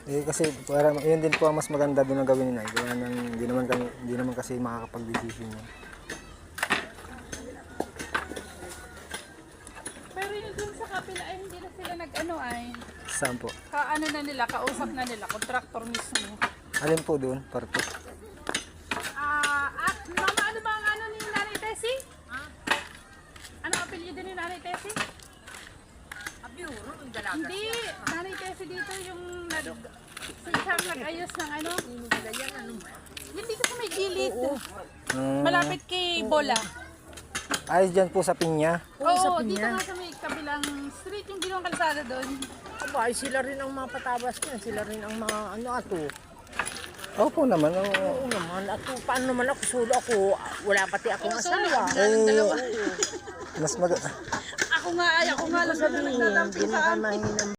Eh kasi para yun din po ang mas maganda doon na gawin nila. Kaya nang hindi naman kasi makakapag-decision yun. Pero yun dun sa kapila ay hindi na sila nag-ano ay. Saan po? Kaano na nila, kausap na nila, kontraktor mismo. Alin po doon? Parte. At mama, ano ba ang ano ni Nanay Tessie? Ano apelyido ni Nanay Tessie? Hindi, Nanay Tessie dito yung siyang nag-ayos ng ano? Yung dito sa may gilid. Malapit kay Bola. Ayos dyan po sa Pinya. Oo, dito nga sa may kabilang street, yung ginawang kalsada doon. Aba, ay sila rin ang mga patabas niya. Sila rin ang mga ano ato. Opo naman. Oo naman. Ato, paano naman ako? Solo ako. Wala pati akong asawa. Mas mag... Ako nga lang sa nagdadamping sa amin. Ginakamahin